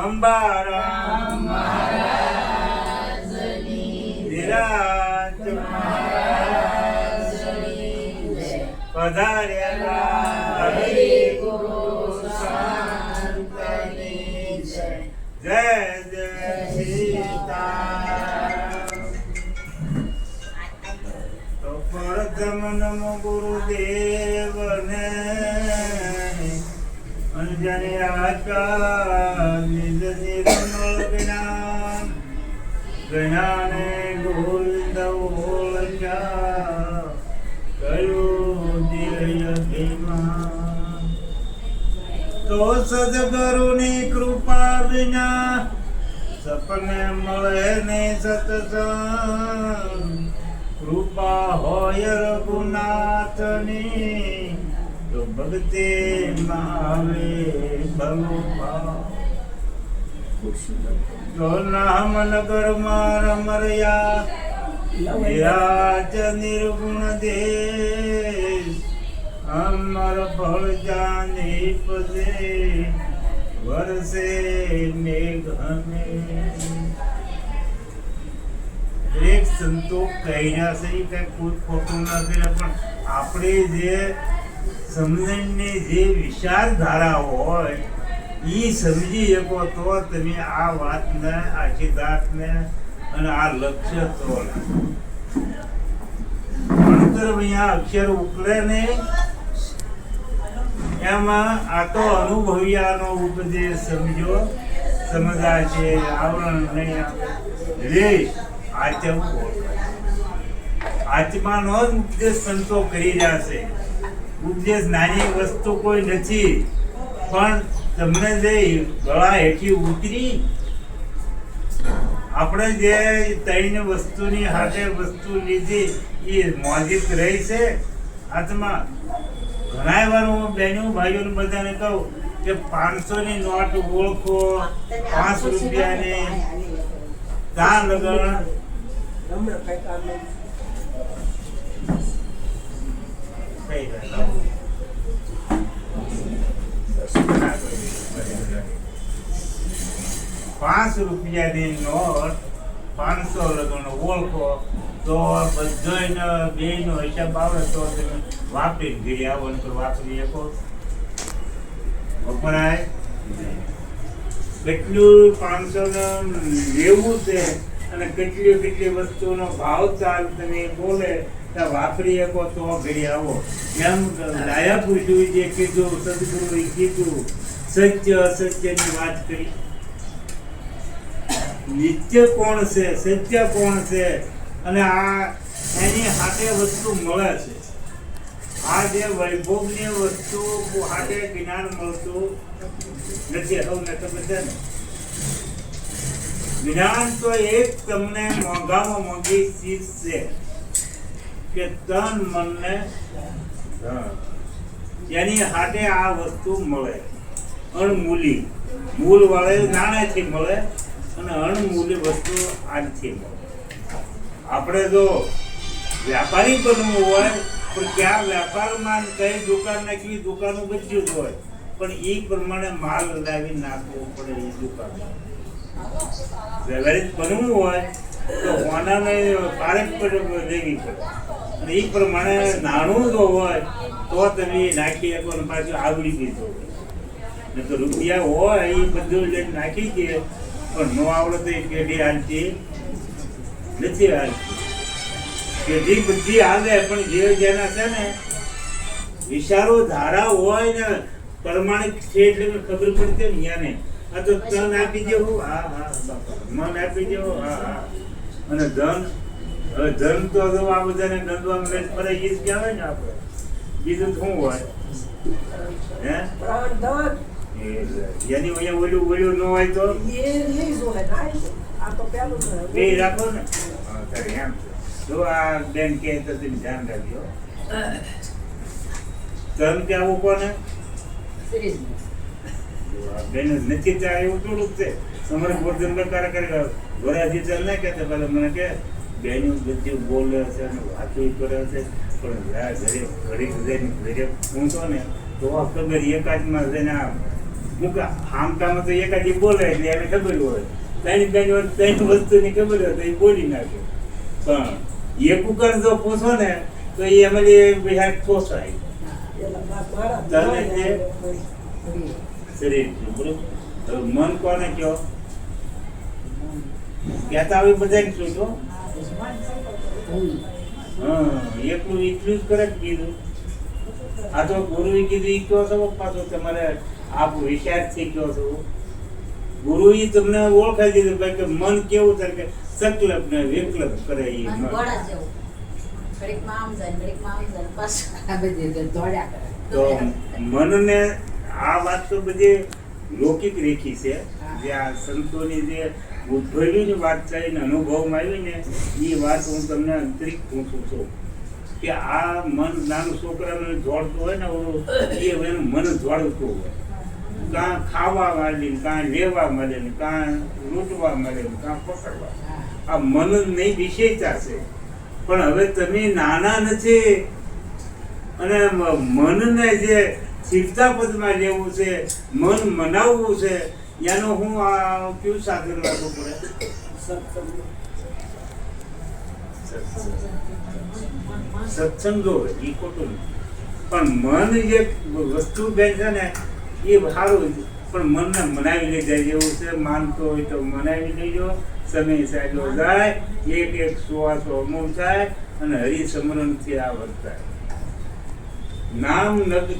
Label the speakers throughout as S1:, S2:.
S1: અંબારામ વિરાજ પધાર્યા જય જય સીતારામ. તો પ્રથમ નમો ગુરુદેવને અંજની આચા નિજ નિર્મળ જ્ઞાન જ્ઞાને ગોવિંદ ઓળખ્યા કયું દિવ્ય અભિમાન. તો સદગુરુની કૃપા વિના સપને મળે ને સત્સંગ. કૃપા હોય રઘુનાથની તો ભક્તિ આવે ભગવાન. તો નામ નગર માં રમર્યા વિરાજ નિર્ગુણ દેશ. અમર ફળ જાની પદે વરસે મેઘ અમે. એક સંતો કહ્યા છે કે કોઈ ખોટું નથી, પણ આપણે જે સમજણની જે વિચારધારા હોય એ સમજી શકો તો તમે આ વાતને આ સિદ્ધાંતને અને આ લક્ષ્ય તો ભણતર અહીંયા અક્ષર ઉકળે નહીં. એમાં આ તો અનુભવ્યાનો ઉપદેશ સમજો સમજાય છે. આવરણ નહીં આવે રેશ આચમ આત્માનો જ ઉપદેશ સંતો કરી રહ્યા છે. ઉપદેશ નાની વસ્તુ કોઈ નથી, પણ તમને જે ગળા હેઠી ઉતરી આપણે જે ત્રણ વસ્તુની હાથે વસ્તુ લીધી એ મોજીત રહી છે આત્મા. ઘણા વાર હું બહેનો ભાઈઓને બધાને કહું કે 500 ની નોટ ઓળખો, 5 રૂપિયાની ત્યાં લગન ₹5 નોટ 500 લગન ઓળખો તો બધો બેનો હિસાબ આવે તો તમે વાપરી ઘી આવો ને વાપરી શકો વપરાય. કેટલું 500 લેવું છે અને કેટલી કેટલી વસ્તુનો ભાવ ચાલ તમે બોલે ત્યાં વાપરી શકો તો ઘડી આવો. એમ ડાયા પુરુષોએ જે કીધું, સદગુરુએ કીધું, સત્ય અસત્યની વાત કરી. નિત્ય કોણ છે, સત્ય કોણ છે, અને આ એની હાથે વસ્તુ મળે છે. આ જે વૈભવની વસ્તુ હાથે જ્ઞાન મળતું નથી. સૌને ખબર છે ને, જ્ઞાન તો એક તમને મોંઘામાં મોંઘી ચીજ છે કે તન મનને એની હાથે આ વસ્તુ મળે. અણમૂલી મૂળ વાળે નાણેથી મળે અને અણમૂલી વસ્તુ આજથી મળે. આપણે જો વ્યાપારી બનવું હોય પણ ક્યાં વેપારમાં કઈ દુકાન નાખવી, દુકાનો બધું જ હોય, પણ એ પ્રમાણે માલ લાવી નાખવો પડે. એ દુકાનમાં વ્યવહારિક બનવું હોય તો હોનાને પારક પર લેવી પડે, અને એ પ્રમાણે નાણું જો હોય તો તમે નાખી શકો ને પાછું આવડી દીધો. ને તો રૂપિયા હોય એ બધું લઈને નાખી દે, પણ ન આવડે તો એ પેઢી હાલતી નથી. હાલતી પેઢી બધી હાલે, પણ જે જેના છે ને વિચારો ધારા હોય ને પ્રમાણિક છે એટલે ખબર પડતી ને યાને આ તો તન આપી દેવું, હા હા મન આપી દેવું, હા હા. અને ધન, હવે ધન તો આ બધાને ગંદવામાં લઈને ફરે એ જ કહેવાય ને. આપણે બીજું શું હોય હે યાની અહીંયા ઓલું ઓલું ન હોય તો બે રાખો ને. એમ જો આ બેન કહે તો તમે ધ્યાન રાખજો. ધન કે આવું કોને બેન નથી ત્યાં એવું થોડુંક છે. તમારે ભોજન બકાર કરી વરાજી ચાલ ના કહેતા પેલા મને કે બેન બધું બોલે છે ને વાતો કરે છે, પણ ઘરે ઘરે હું તો ને તો ખબર એકાદમાં જઈને હું હામટામાં તો એકાદી બોલે એટલે એને ખબર હોય, ત્રણ વસ્તુની ખબર હોય તો એ બોલી નાખે. પણ એક ઉકર જો પૂછો ને તો એ અમારી બિહાર પોસાય તને જે શરીર બરોબર. મન કોને કયો કહેતા આવી બધા શું છો? હા, એટલું જ કરે કીધું. આ તો ગુરુએ કીધું એ કયો છો પાછો તમારે આપ વિચારથી કયો છો. ગુરુએ તમને ઓળખાઈ દીધું ભાઈ કે મન કેવું છે કે સંકલ્પ ને વિકલ્પ કરે એ મન. તો મનને આ વાત તો બધી લૌકિક રેખી છે. જે આ સંતોની જે ઉદ્ભવેલી વાત છે ને અનુભવમાં આવી ને એ વાત હું તમને આંતરિક પૂછું છું કે આ મન નાનું છોકરાનું જોડતું હોય ને એ એનું મન જોડતું હોય. કાં ખાવા માંડીને, કાં લેવા મળે ને, કાં લૂંટવા મળે ને, કાં પકડવા. આ મન નહીં વિશેષતા છે. પણ હવે તમે નાના નથી અને મનને જે સ્થિરતા પદમાં લેવું છે, મન મનાવવું છે, એનો હું આ કયું સાધન લાગુ પડે? સત્સંગ જો એ ખોટું નથી. પણ મન જે વસ્તુ બેન છે ને એ સારું, પણ મનને મનાવી લઈ જાય જેવું છે. માનતો હોય તો મનાવી લેજો. સમય સાજો જાય, એક એક સુવાસો અમૂલ થાય અને હરિસ્મરણથી આ વર્તાય. નામ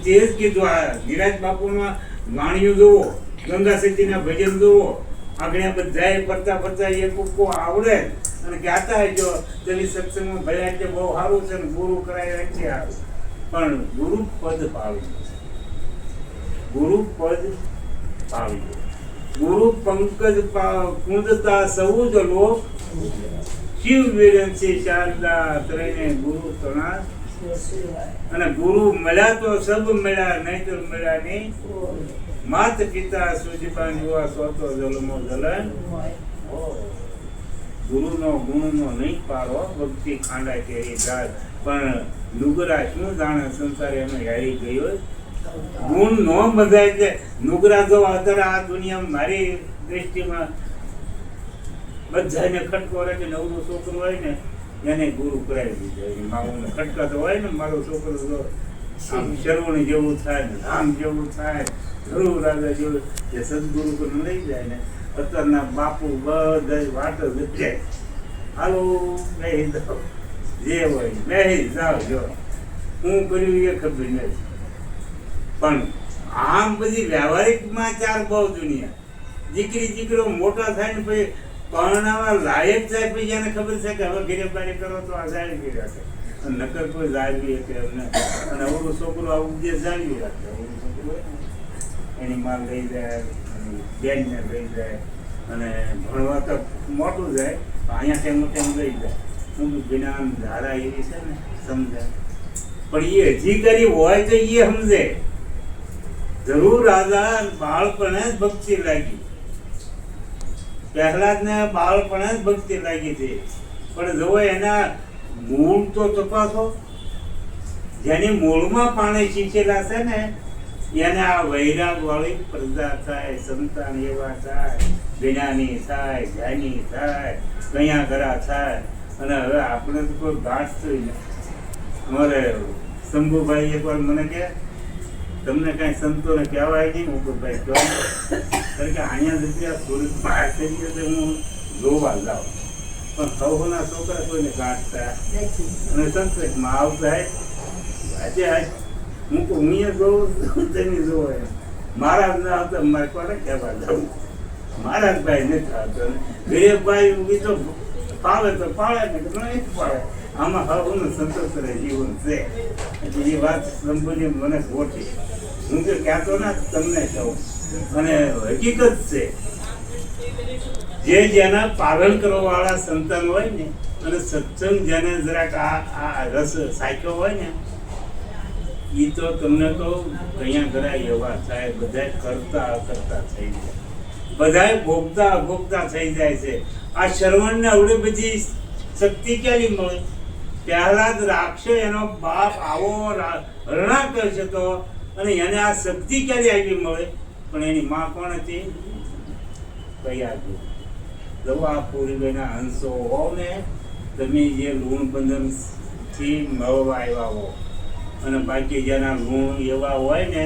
S1: તે જ કીધું. આ નિરાજ બાપુમાં વાણીઓ જોવો, ગંગા સતીના ભજન જોવો, આગળ બધા ફરતા ફરતા એક ઉકો આવડે અને ગાતા જો તેની સત્સંગમાં ભયા એટલે બહુ સારું છે ને ગુરુ કરાય એટલે સારું. પણ ગુરુ પદ પાવી, ગુરુ પદ પાવી, ગુરુ પંકજ કુંદતા સૌ જ લોક, શિવ વિરંસી શારદા ત્રણે ગુરુ તણા. અને ગુરુ મળ્યા તો સબ મળ્યા, નહીં તો મળ્યા નહીં. માત પિતા સુજીપાન યુવા સોતો જલમો જલન. ગુરુનો ગુણનો નહીં પારો, ભક્તિ ખાંડા કેરી જાત. પણ નુગરા શું જાણે સંસાર એનો હારી ગયો. ગુણ નો બધાય છે. નુગરા જો અત્યારે આ દુનિયામાં મારી દ્રષ્ટિમાં બધાને ખટકો રહે કે નવરું છોકરું હોય ને એને ગુરુ કરાવી દીધો. મારું ખટકાતો હોય ને મારો છોકરો તો આમ શરવણ જેવું થાય ને રામ જેવું થાય, ધ્રુવ રાજા જેવું, જે સદગુરુ પર લઈ જાય ને અત્યારના બાપુ બધા વાટ જ જાય. હાલો બેહી જાઓ, જે હોય બેહી જાઓ. જો હું કર્યું એ ખબર નથી. પણ આમ બધી વ્યવહારિકમાં ચાર બહુ દુનિયા. દીકરો મોટા થાય ને પછી પરણાવા લાયક જાય પછી એને ખબર છે કે હવે ઘેરે બારે કરો તો આ જાળવી રાખે. નકર કોઈ જાળવી કે એમને. અને અવરું છોકરું આવું જે જાળવી રાખે, અવરું છોકરું હોય એની માં લઈ જાય, બેનને લઈ જાય અને ભણવા તો મોટું જાય, અહીંયા ટેમ લઈ જાય. હું જ્ઞાન ધારા એવી છે ને સમજાય. પણ એ હજી કરી હોય તો એ સમજે. જરૂર રાજા બાળપણે જ ભક્તિ લાગી, પ્રહલાદ ને બાળપણે જ ભક્તિ લાગી હતી. પણ જો એના મૂળ તો તપાસો. જેની મૂળમાં પાણી શીખેલા છે ને એને આ વૈરાગ વાળી પ્રજા થાય, સંતાન એવા થાય, જ્ઞાની થાય, જ્ઞાની થાય, કયા ઘરા થાય. અને હવે આપણે તો કોઈ ગાંઠ થઈ ને. અમારે શંભુભાઈ એકવાર મને કહે તમને કઈ સંતોને કહેવાય નહીં. હું કોઈ ભાઈ કહું કારણ કે અહીંયા જગ્યા સુરત બહાર કરીએ તો હું જોવા જાઉં. પણ સૌના છોકરા કોઈને ગાંઠ થાય અને સંતમાં આવતા આજે હું હું જોઉં તેની જોવો એમ. મહારાજ ના આવતા મારે કોને કહેવા જાઉં. મહારાજ ભાઈ નથી આવતો. ગરીબભાઈ તો પાવે તો પાડે ને નહીં પાડે. આમાં હવે સંતોષ રહે જીવન છે. એટલે એ વાત સંબંધી મને ગોઠી. હું તો કહેતો ના તમને કહું. અને હકીકત છે જે જેના પાલન કરવા વાળા સંતાન હોય ને અને સત્સંગ જેને જરાક આ રસ સાખ્યો હોય ને એ તો તમને કહું કયા ઘરા એવા થાય. બધા કરતા અકર્તા થઈ જાય, બધા ભોગતા અભોગતા થઈ જાય છે. આ શ્રવણને આવડે બધી શક્તિ ક્યાંથી મળે? પ્રહલાદ રાક્ષસ એનો બાપ આવો હરણા કરશે તો અને એને આ શક્તિ ક્યારે આવી મળે? પણ એની માં કોણ હતી? કયાગી. દવા પૂર્વેના હંસો હોવ ને, તમે જે ઋણ બંધનથી મળવા આવ્યા હો, અને બાકી જેના ઋણ એવા હોય ને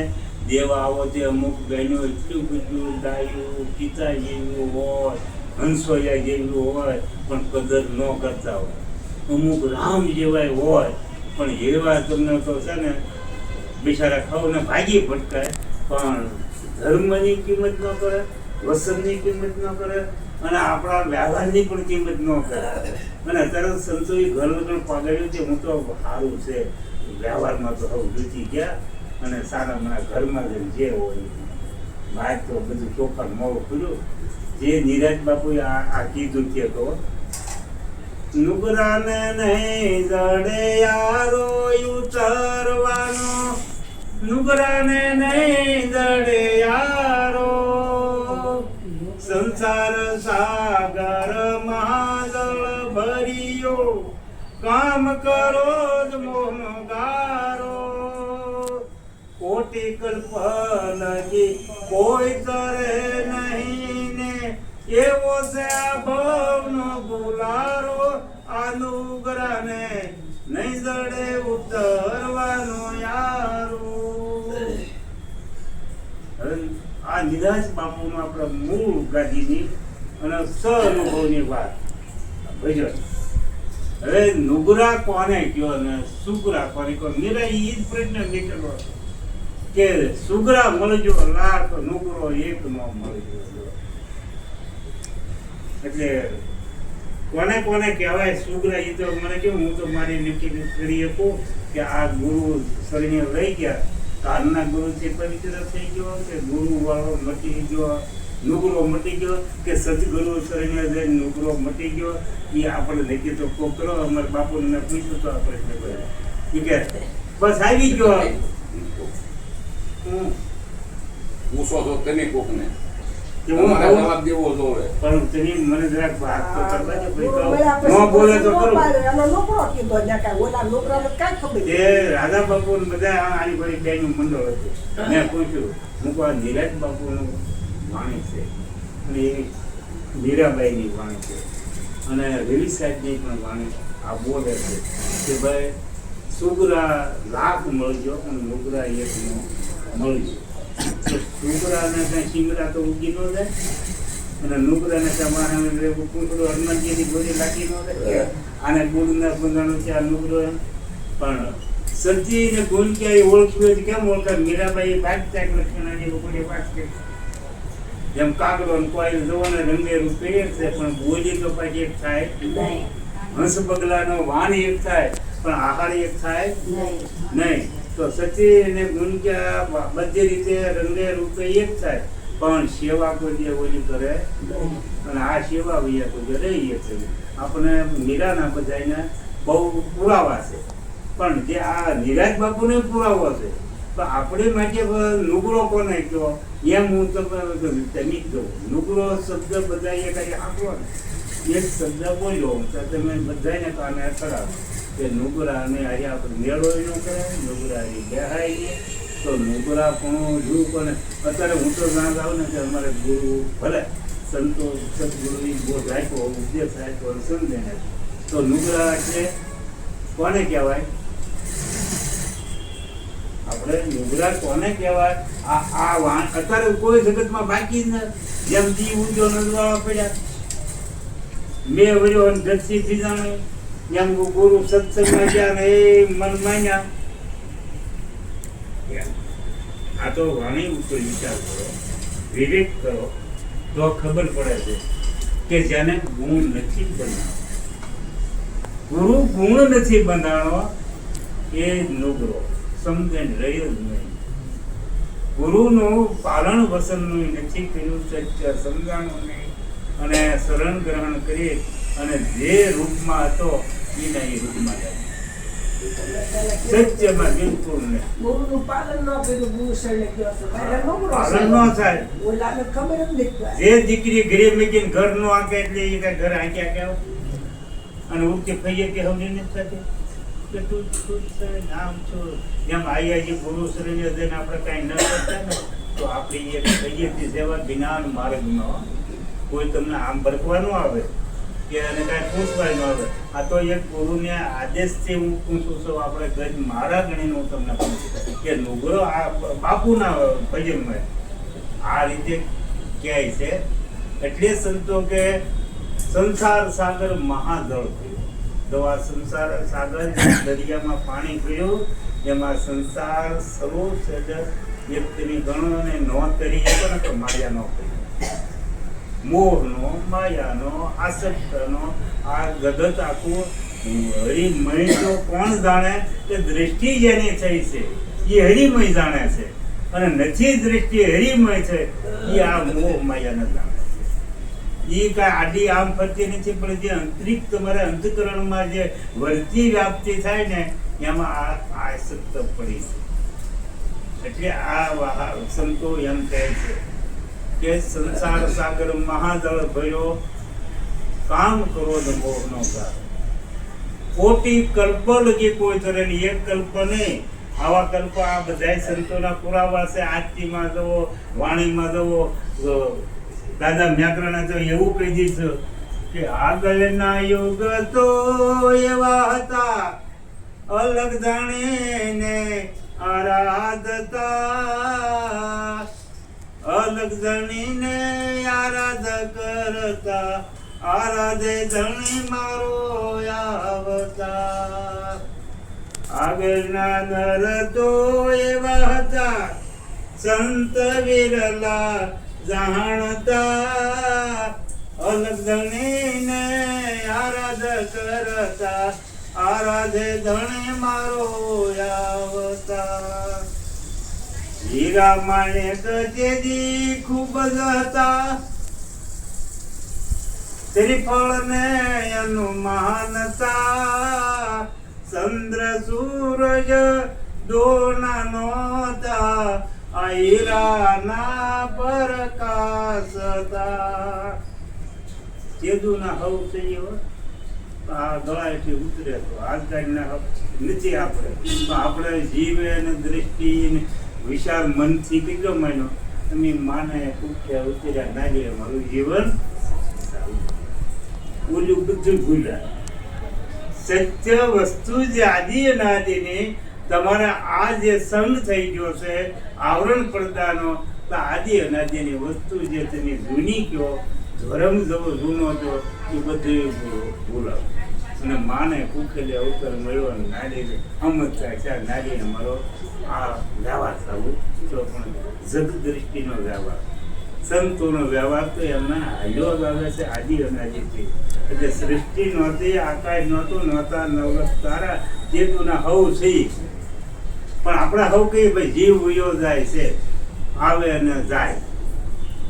S1: દેવા આવો તે અમુક બહેનો એટલું બધું ડાયું પિતા જેવું હોય, હંસોયા જેવું હોય, પણ કદર ન કરતા હોય. અમુક રામ જેવાય હોય, પણ એવા તમને તો છે ને બિચારા ખાવને ભાગી ભટકાય, પણ ધર્મની કિંમત ન કરે, વસનની કિંમત ન કરે, અને આપણા વ્યવહારની પણ કિંમત ન કરે. અને અત્યારે સંતોએ ઘર વગર પાગાડ્યું છે. હું તો સારું છે વ્યવહારમાં તો હવે જૂતી ગયા, અને સારા મને ઘરમાં જે હોય બહાર તો બધું ચોખા મોડું ખુલ્યું. જે નિરાજ બાપુએ આ કીધું છે તો નુગરાને નહીં જડે યારો ઉતરવાનો, નુગરાને નહીં જડે યારો, સંસાર સાગર મહાજળ ભર્યો, કામ કરો જ મોહન ગારો, કોટી કલ્પ લગી કોઈ તરે નહીં ને, એવો છે આ ભવનો ગુલારો, અનુગ્રહને નહીં જડે ઉતરવાનો યારો. આ નિરાજ બાપુમાં આપણા મૂળ ગાદીની અને સઅનુભવની વાત ભજન. હવે નુગરા કોને કયો ને સુગરા કોને કયો? નિરા ઈ જ પ્રશ્ન નીકળ્યો કે સુગરા મળજો લાખ, નુગરો એક નો મળજો. એટલે કોને કોને કહેવાય સુગરા? એ તો મને કેવું, હું તો મારી નક્કી કરી શકું કે આ ગુરુ શરણે લઈ ગયા, કારના ગુરુથી પવિત્ર થઈ ગયો, કે ગુરુ વાળો મટી ગયો, નુગરો મટી ગયો, કે સદગુરુ શરણે જઈને નુગરો મટી ગયો. એ આપણે નક્કી તો કોક કરો. અમારા બાપુને પૂછ્યું તો આપણે કે બસ આવી ગયો.
S2: પૂછો તો તમે કોકને
S1: જવાબ દેવો જોવે, પણ તમે મને જરાક વાત તો કરવા દે. ન બોલે તો કરો. એ રાધા બાપુ બધા આની બધી બેનું મંડળ હતું. મેં પૂછ્યું, હું કહું નિરાજ બાપુનું વાણી છે, અને એ મીરાબાઈની વાણી છે, અને રવિ સાહેબની પણ વાણી આ બોલે છે કે ભાઈ સુગરા લાખ મળજો અને નુગરા એક નો મળજો. નુગરાને ત્યાં શિંગડા તો ઉગી ન જાય, અને નુગરાને ત્યાં કુંકડો હનુમાનજીની ગોળી લાગી ન જાય. આને ગુણના બંધાણું છે આ નુગરો. પણ સચ્ચીને ગુણ ક્યાંય ઓળખ્યું હોય કેમ ઓળખાય? મીરાબાઈ ભાગતા લક્ષ્મણાની લોકોની વાત કરી, જેમ કાગડો ને કોઈ જોવાના રંગે રૂપે એક છે, પણ બોલી તો પાછી એક થાય હંસ બગલાનો વાણી એક થાય, પણ આહાર એક થાય નહીં. તો સચી અને ગુણક્યા બધી રીતે રંગે રૂપે એક થાય, પણ સેવા કોઈ ઓલી કરે, અને આ સેવા વૈયા કોઈ રહીએ છે. આપણે મીરાના બધાને બહુ પુરાવા છે, પણ જે આ નિરાજ બાપુને પુરાવો છે. તો આપણે માટે નુગરો કોને કહો? એમ હું તમે કહું, નુગરો શબ્દ બધા એ કઈ આપો ને, એક શબ્દ બોલ્યો તો તમે બધાને કાને કરાવો કે નુગરા અને આજે આપણે મેળો ન કરાય, નુગરા એ બેહાય નહીં. તો નુગરા પણ જોવું કોને? અત્યારે હું તો જાણ આવું ને કે અમારે ગુરુ ભલે સંતો સદગુરુની બોધ આપ્યો, ઉપદેશ આપ્યો, સમજે ને, તો નુગરા એટલે કોને કહેવાય? આપણે નુગરા કોને કહેવાય? આ વાણ અત્યારે કોઈ જગતમાં બાકી જ નથી. જેમ દી ઉજો નજવાળા પડ્યા, મેં વર્યો જગસી બીજાને, જેમ ગુરુ સત્સંગમાં ગયા ને એ મન માન્યા. આ તો વાણી ઉપર વિચાર કરો, વિવેક કરો, તો ખબર પડે છે કે જેને ગુણ નથી બનાવો, ગુરુ ગુણ નથી બંધાણો, એ નુગરો સમજે રહ્યો જ નહીં. ગુરુનું પાલન વસનનું નથી કર્યું, સત્ય સમજાણું નહીં, અને શરણ ગ્રહણ કરી અને જે રૂપમાં હતો એના એ રૂપમાં જાય. સત્યમાં બિલકુલ નહીં.
S3: ગુરુનું પાલન ન કર્યું, ગુરુ શરણે ગયો છે,
S1: પાલન ન થાય.
S3: ઓલાને ખબર જ નથી.
S1: જે દીકરી ઘરે મૂકીને ઘર નો આંકે એટલે એ કઈ ઘર આંક્યા કેવો, અને ઉઠી ફઈએ કે હમણી નથી થતી કે તું નામ છો. જેમ આયા જે ગુરુ શરણે જઈને આપણે કાંઈ ન કરતા ને, તો આપણી એક કહીએ છીએ સેવા જ્ઞાન માર્ગમાં કોઈ તમને આમ ભરકવાનું આવે કે એને કાંઈ પૂછવાનું આવે. આ તો એક ગુરુને આદેશથી હું પૂછું છું. આપણે ગજ મારા ગણીને હું તમને પૂછું કે નુગરો આ બાપુના ભજનમાં આ રીતે કહે છે. એટલે સંતો કે સંસાર સાગર મહાજળ થયો. તો આ સંસાર સાગર દરિયામાં પાણી પીયું એમાં સંસાર સર્વો સજર વ્યક્તિની ગણો અને નો તરી પણ તો માયા નો કરી મોહનો માયાનો આસક્તનો આ જગત આખું હરિમય તો કોણ જાણે કે દ્રષ્ટિ જેની થઈ છે એ હરિમય જાણે છે અને નથી દ્રષ્ટિ હરિમય છે એ આ મોહ માયા ન જાણે. એ કાંઈ આડી આમ ફરતી નથી પણ જે અંતરિક તમારા અંતકરણમાં જે વર્તી વ્યાપ્તિ થાય ને એમાં આ આસક્ત પડી છે. એટલે આ સંતો એમ કહે છે કે સંસાર સાગર મહાજળ ભર્યો કામ કરો તો મોહનો ગાર. કોટી કલ્પ લગી કોઈ તરેની એક કલ્પ નહીં. આવા કલ્પ આ બધા સંતોના પુરાવા છે. આરતીમાં જવો, વાણીમાં જવો, દાદા વ્યાકરણ તો એવું કહી દીધું કે આગળના યુગ તો એવા હતા અલગ જાણીને આરાધતા, અલગ જાણીને આરાધ કરતા, આરાધે ધણી મારો આવતા. આગળના નર તો એવા હતા સંત વિરલા જાણતા, અલગ ધણીને આરાધ કરતા, આરાધે ધણી મારો આવતા. હીરા માણેક તેજી ખૂબ જ હતા શ્રીફળ ને અનુમાનતા, ચંદ્ર સૂરજ દોના નોતા, આ હીરાના પ્રકાશતા. કેદુના હવ છે આ ગળાએથી ઉતરે તો આજકાલના નથી. આપણે જીવે અને દ્રષ્ટિ વિશાળ મનથી કેટલો માન્યો તમે માને પૂછ્યા ઉતર્યા નારી મારું જીવન ઓલું બધું ભૂલ્યા. સત્ય વસ્તુ જે આદિ અનાદિની તમારા આ જે સંગ થઈ ગયો છે આવરણ પડદાનો, તો આદિ અનાદિની વસ્તુ જે તમે જૂની કહો ધર્મ જવો જૂનો છો એ બધું ભૂલાવો. અને માને પૂછેલે અવસર મળ્યો અને નારી અમત થાય છે. નારીને મારો આ વ્યવહાર થવું તો પણ જગ દ્રષ્ટિનો વ્યવહાર, સંતોનો વ્યવહાર તો એમના હાલ્યો જ આવે છે આદિ અનાદિથી. એટલે સૃષ્ટિ નહોતી, આકાશ નહોતું, નહોતા નવલખ તારા, ચેતુના હવ છે. પણ આપણા હવ કહીએ ભાઈ જીવ ઉયો જાય છે, આવે અને જાય.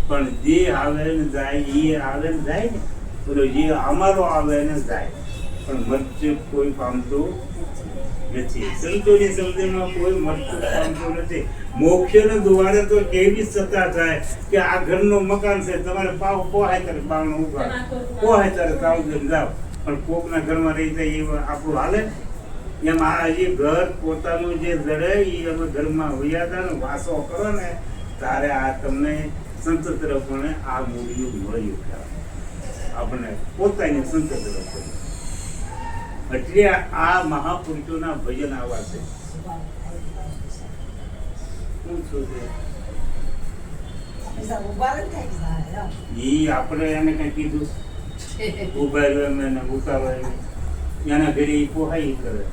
S1: પણ જે આવે ને જાય એ આવે ને જાય ને, બોલો જે અમારો આવે ને જાય. પણ મૃત્યુ કોઈ પામતું નથી. સંતોની સમજણમાં કોઈ મૃત્યુ પામતું નથી. મોક્ષના દ્વારે તો કેવી સત્તા થાય કે આ ઘરનું મકાન છે, તમારે પાવ પોહાય ત્યારે બાવણું ઉગાડ, પોહાય ત્યારે તાવજન જાવ. પણ કોકના ઘરમાં રહી જાય એ આપણું હાલે. એમ આ જે ઘર પોતાનું જે જડે એ અમે ઘરમાં વૈયાદા ને વાસો કરો ને ત્યારે આ તમને સંત તરફને આ મૂલ્યું મળ્યું આપણે પોતાની સંત તરફ. એટલે આ મહાપુરુષોના ભજન આવા છે. ઈ આપણે એને કઈ કીધું ઉભા રહ્યો એને ઉતારો એના ઘરે પોહાઈ કરે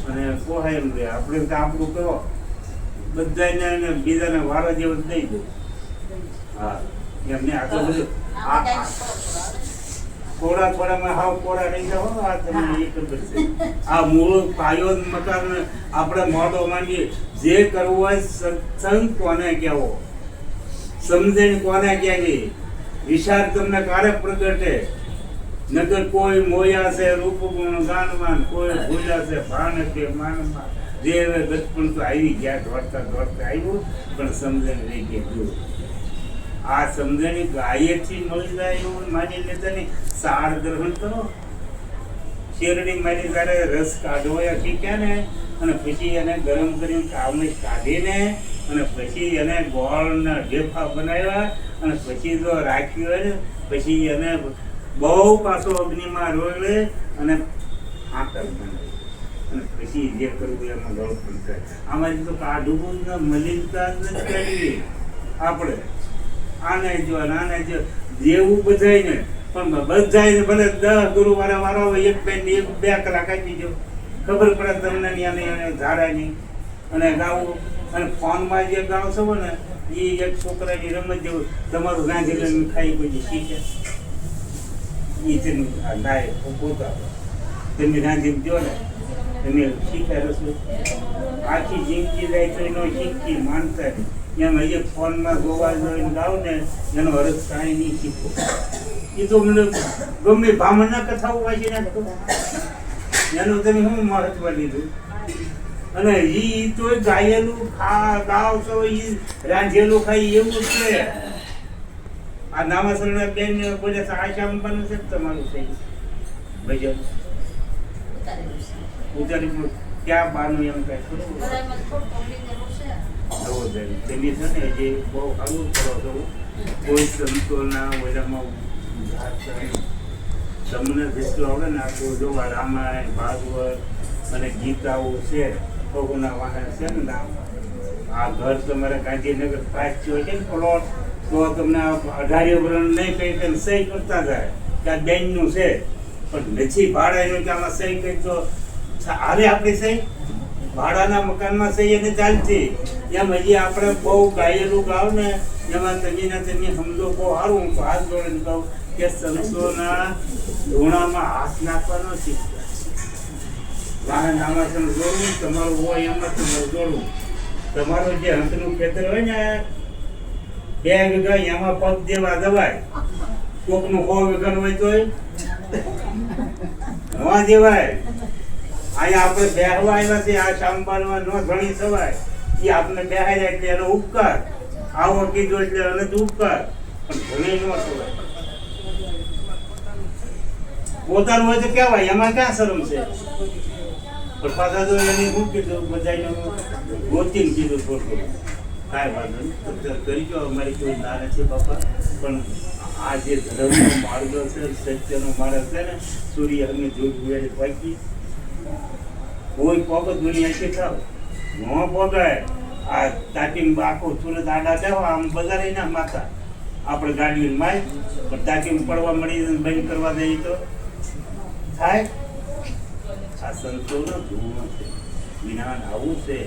S1: અને પોહાય એમ રહે. આપણે તો આપણું કરો બધાને બીજાને વારા જેવું દઈ દો. હા એમને આટલું બધું થોડા થોડામાં હાવ કોરા રહી જાઓ. આ તમને એ ખબર છે. આ મૂળ પાયો મકાન આપણે મોટો માંડીએ જે કરવું હોય સત્સંગ કોને કહેવો, સમજણ કોને કહેવી, વિચાર તમને કારે પ્રગટે. નગર કોઈ મોયા છે રૂપ ગુણ ગાનમાં, કોઈ ભૂલ્યા છે ભાન કે માનમાં. દેવે ગતપણ તો આવી ગયા દોડતા દોડતા આવ્યું પણ સમજણ રહી ગયું. આ સમજણી ગાયેથી મળી જાય એવું માની લેતા નહીં. સાર ગ્રહણ કરો, શેરડી મારી ત્યારે રસ કાઢવો શીખ્યા ને અને પછી એને ગરમ કરીને કાવને કાઢીને અને પછી એને ગોળના ઢેફા બનાવ્યા અને પછી જો રાખ્યું હોય ને પછી એને બહુ પાછો અગ્નિમાં રોળે અને આકર બનાવી અને પછી જે કરવું એમાં ગળ પણ થાય. આમાંથી તો કાઢવું ને મલિનતા જ નથી કાઢવી આપણે. આને જો જેવું બધાય ને પણ બધાય ભલે 10 ગુરુવારે વારો હોય, એક બે કલાક આપી દો, ખબર પડે તમને ઝાડાની અને ગાવું. અને ફોનમાં જે ગાવ છો ને એ એક છોકરાની રમત જેવું તમારું ગાંધી ખાઈ કોઈ શીખે એ ગાય પોતા તમે ગાંધી જો ને તમે શીખે રસોઈ આખી જિંદગી જાય તો એનો શીખી માનતા એમ એક ફોનમાં ગોવા જોઈને ગાવ ને એનો અર્થ કાંઈ નહીં શીખો. એ તો મને ગમે બ્રાહ્મણના કથાઓ વાંચી નાખતો એનું તમે શું મહત્વ લીધું. અને ઈ તો ગાયેલું ગાવ છો ઈ રાંધેલું ખાઈ એવું છે. આ નામાસરના બેન બોલે આશા અંબાનું છે તમારું છે ભજન ઉતારી ક્યાં બાનું એમ કઈ તમે છે ને જે બહુ સારું કરો છો. કોઈ સંતોના ઓલામાં તમને જેટલું આવડે ને આખું જોવા રામાયણ ભાગવત અને ગીતાઓ છે ભગવાનના વાહન છે ને નામ. આ ઘર તમારે ગાંધીનગર પાસ થયો છે ને પ્લોટ તો તમને 18 વર્ષ નહીં કહી તેમ સહી કરતા જાય કે આ બેનનું છે પણ નથી ભાડાનું કે આમાં સહી કરી તો હારે આપણી સહી ભાડાના મકાનમાં સહી એને ચાલતી. એમ હજી આપણે બહુ ગાયેલું ગાવ ને એમાં તમે સમજો બહુ સારું. હું હાથ જોડીને કહું કે સંતોના ધૂણામાં હાથ નાખવાનો શીખતા. વાહન નામાસન જોડવું તમારું હોય એમાં તમારું જોડવું. તમારું જે હંસનું ખેતર હોય ને 2 વીઘા એમાં પગ દેવા દવાય. કોકનું 100 વીઘાનું હોય તોય નવા દેવાય. અહીંયા આપણે બેહવા આવ્યા છે આ સાંભળવા ન ઘણી સવાય એ આપણે બેહાઈ જાય એટલે એનો ઉપકાર. આવો કીધો એટલે એને જ ઉપકાર પણ ઘણી ન સવાય. પોતાનું હોય તો કહેવાય એમાં ક્યાં શરમ છે. પણ પાછા તો એને શું કીધું બધાને ગોતીને કીધું થોડું કાંઈ વાંધો નહીં કરી જો અમારી કોઈ ના નથી બાપા. પણ આ જે ધર્મનો માર્ગ છે સત્યનો માર્ગ છે ને સૂર્ય અમે જોઈ પાકી કોઈ પોગત દુનિયા છે થાવ ન પોગાય. આ તાકીમ આખો સુરત આડા દેવા આમ બજારે ના માથા આપણે ગાડીઓ માય પણ તાકીમ પડવા મળી બંધ કરવા દઈએ તો થાય. આ સંતોનો ધૂણો છે, જ્ઞાન આવું છે.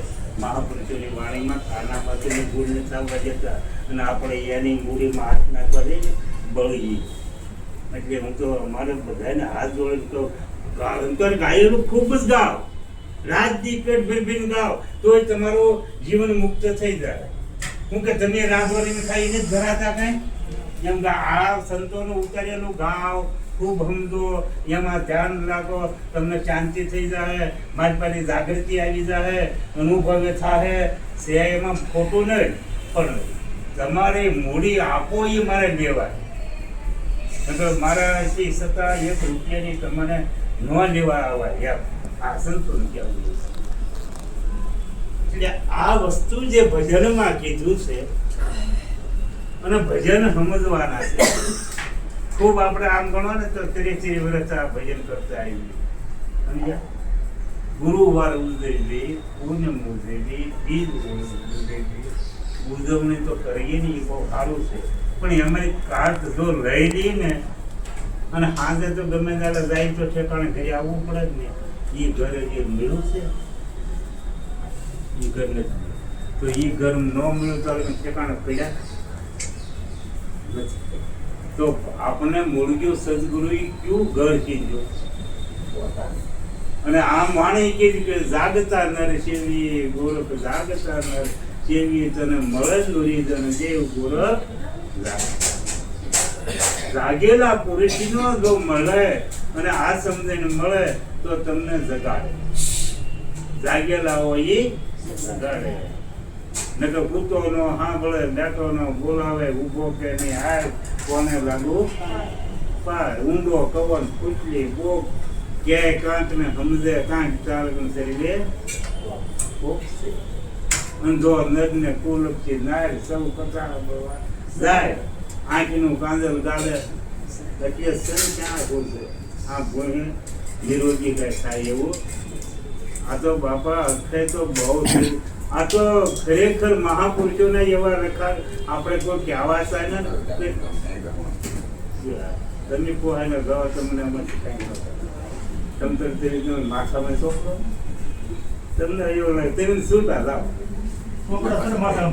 S1: મહાપુરુષોની વાણીમાં ખાના માટેની ભૂલ નથી આવવા દેતા અને આપણે એની મૂડીમાં હાથ નાખવા દઈએ બળી. એટલે હું તો અમારે બધાને હાથ જોડે તો ગાયેલું ખૂબ જ ગાવ રાત દી પેટ ભીન ગાવ તોય તમારું જીવન મુક્ત થઈ જાય. હું કે તમે રાંધવાની ખાઈને જ ધરાતા કઈ એમ આ સંતોનું ઉતારેલું ગાવ ખૂબ સમજો એમાં ધ્યાન રાખો તમને શાંતિ થઈ જાય. મારી જાગૃતિ આવી જાય અનુભવે થાય છે. એમાં ખોટું નહીં પણ તમારે મૂડી આપો એ મારે લેવાય. મારા છતાં 1 રૂપિયાની તમને ન લેવા આવાય એમ આ સંતોનું કહેવું. એટલે આ વસ્તુ જે ભજનમાં કીધું છે અને ભજન સમજવાના છે. ખૂબ આપણે આમ ગણો ને તો 30 વર્ષ આ ભજન કરતા આવી. ગુરુવાર ઉજવી, પૂનમ ઉજવી, બીજ ઉજવી, ઉજવણી તો કરીએ ને એ બહુ સારું છે. પણ અમારી કાઢ જો લઈ લઈએ ને અને સાંજે તો ગમે ત્યારે જાય તો ઠેકાણે ઘરે આવવું પડે જ ને. એ ઘરે જે મળ્યું છે એ ઘર નથી. તો એ ઘર ન મળ્યું તો ઠેકાણે પડ્યા નથી. તો આપણે મૂળગ્યું સદગુરુ કયું ઘર કીધું. અને આમ વાણી કીધું કે જાગતા નર સેવી ગોરખ જાગતા નર સેવી તને મળે દોરી તને દેવ ગોરખ જાગેલા પુરુષનો જો મળે અને આ સમજણ મળે તો તમને જગાડે. જાગેલા હોય એ જગાડે. નકર ભૂતો નો સાંભળે બેઠો નો બોલાવે ઊભો કે નહીં હાય કોને લાગુ પાર ઊંડો કવન પૂછલી બોક ક્યાંય કાંત ને સમજે કાંક ચાલક શરીરે અંધો નરને કુલપથી નાયર સૌ કચાળા બળવા જાય આંખનું કાંદલ ગાલે એટલે સર ક્યાં બોલશે આ ભૂમિ નિરોગી કઈ થાય એવું આ તો બાપા અક્ષય તો બહુ છે. આ તો ખરેખર મહાપુરુષોના એવા રખા આપણે કોઈ કહેવા થાય ને તમે પોહાને ગવા તમને એમાંથી કાંઈ ન થાય. તમે તો તે માથામાં ચોપડો તમને એવું લાગે તમે શું લાવો
S4: માથા